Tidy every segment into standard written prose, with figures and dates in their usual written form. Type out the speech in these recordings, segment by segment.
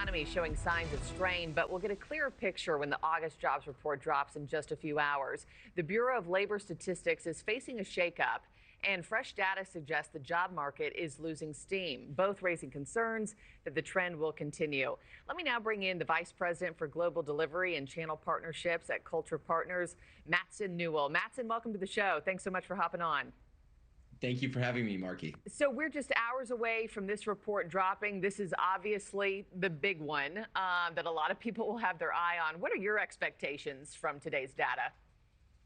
economy showing signs of strain, but we'll get a clearer picture when the August jobs report drops in just a few hours. The Bureau of Labor Statistics is facing a shakeup, and fresh data suggests the job market is losing steam, both raising concerns that the trend will continue. Let me now bring in the Vice President for Global Delivery and Channel Partnerships at Culture Partners, Mattson Newell. Mattson, welcome to the show. Thanks so much for hopping on. Thank you for having me, Markie. So we're just hours away from this report dropping. This is obviously the big one that a lot of people will have their eye on. What are your expectations from today's data?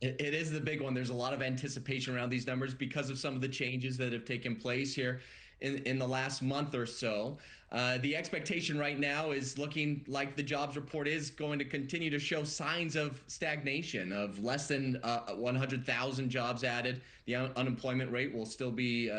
It is the big one. There's a lot of anticipation around these numbers because of some of the changes that have taken place here in the last month or so. The expectation right now is looking like the jobs report is going to continue to show signs of stagnation, of less than 100,000 jobs added. The unemployment rate will still be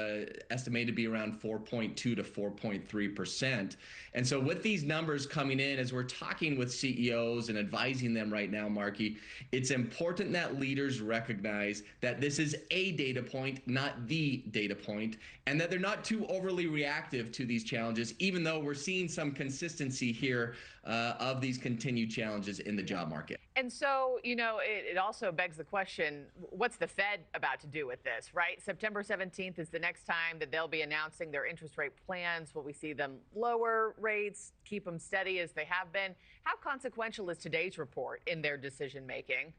estimated to be around 4.2 to 4.3%. And so with these numbers coming in, as we're talking with CEOs and advising them right now, Markie, it's important that leaders recognize that this is a data point, not the data point, and that they're not too overly reactive to these challenges, even though we're seeing some consistency here of these continued challenges in the job market. And so, you know, it also begs the question, what's the Fed about to do with this, right? September 17th is the next time that they'll be announcing their interest rate plans. Will we see them lower rates, keep them steady as they have been? How consequential is today's report in their decision making?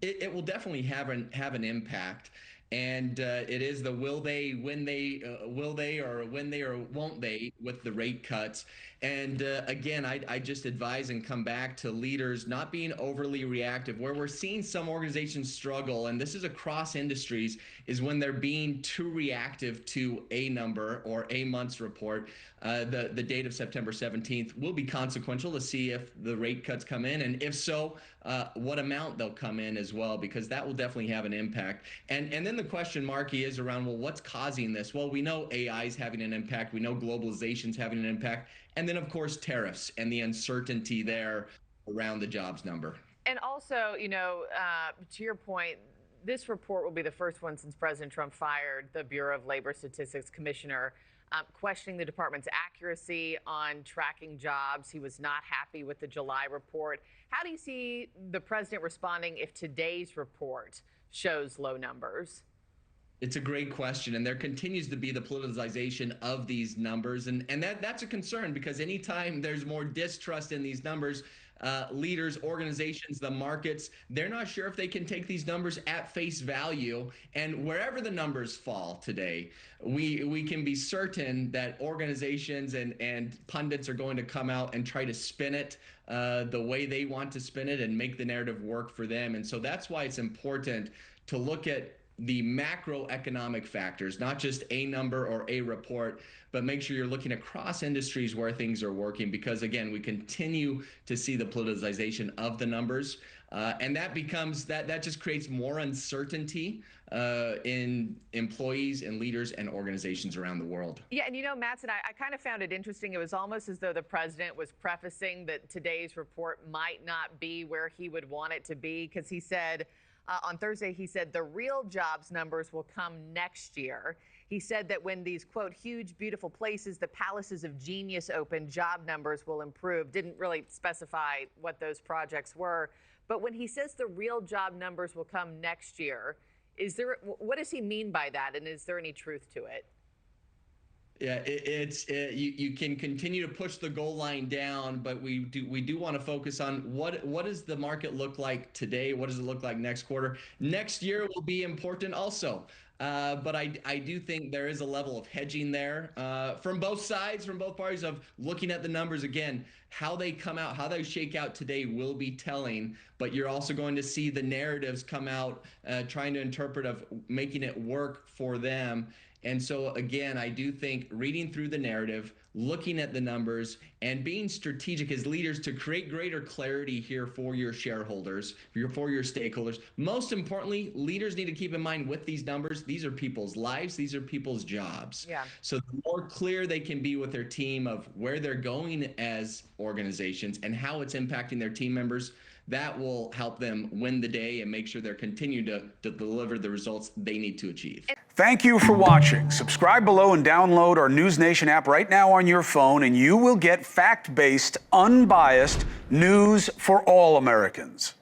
It will definitely have an impact. And it is the will they, when they, will they, or when they, or won't they, with the rate cuts. And again, I just advise and come back to leaders not being overly reactive. Where we're seeing some organizations struggle, and this is across industries, is when they're being too reactive to a number or a month's report. The date of September 17th will be consequential to see if the rate cuts come in, and if so, what amount they'll come in as well, because that will definitely have an impact. And then the question, Markie, is around, well, what's causing this? Well, we know AI is having an impact. We know globalization's having an impact. And then, of course, tariffs and the uncertainty there around the jobs number. And also, you know, to your point, this report will be the first one since President Trump fired the Bureau of Labor Statistics commissioner, questioning the department's accuracy on tracking jobs. He was not happy with the July report. How do you see the president responding if today's report shows low numbers? It's a great question, and there continues to be the politicization of these numbers, and that's a concern, because anytime there's more distrust in these numbers, leaders, organizations, the markets, they're not sure if they can take these numbers at face value. And wherever the numbers fall today, we can be certain that organizations and pundits are going to come out and try to spin it the way they want to spin it and make the narrative work for them. And so that's why it's important to look at the macroeconomic factors, not just a number or a report, but make sure you're looking across industries where things are working, because again, we continue to see the politicization of the numbers, and that just creates more uncertainty in employees and leaders and organizations around the world. Yeah, and you know, Mattson, I kind of found it interesting. It was almost as though the president was prefacing that today's report might not be where he would want it to be, because he said, on Thursday, he said the real jobs numbers will come next year. He said that when these, quote, huge, beautiful places, the palaces of genius open, job numbers will improve. Didn't really specify what those projects were. But when he says the real job numbers will come next year, what does he mean by that? And is there any truth to it? Yeah, you can continue to push the goal line down, but we do want to focus on what does the market look like today? What does it look like next quarter? Next year will be important also. But I do think there is a level of hedging there from both sides, from both parties, of looking at the numbers again. How they come out, how they shake out today will be telling, but you're also going to see the narratives come out trying to interpret of making it work for them. And so, again, I do think reading through the narrative, looking at the numbers, and being strategic as leaders to create greater clarity here for your shareholders, for your stakeholders. Most importantly, leaders need to keep in mind with these numbers, these are people's lives, these are people's jobs. Yeah. So the more clear they can be with their team of where they're going as organizations and how it's impacting their team members, that will help them win the day and make sure they're continuing to deliver the results they need to achieve. Thank you for watching. Subscribe below and download our NewsNation app right now on your phone, and you will get fact-based, unbiased news for all Americans.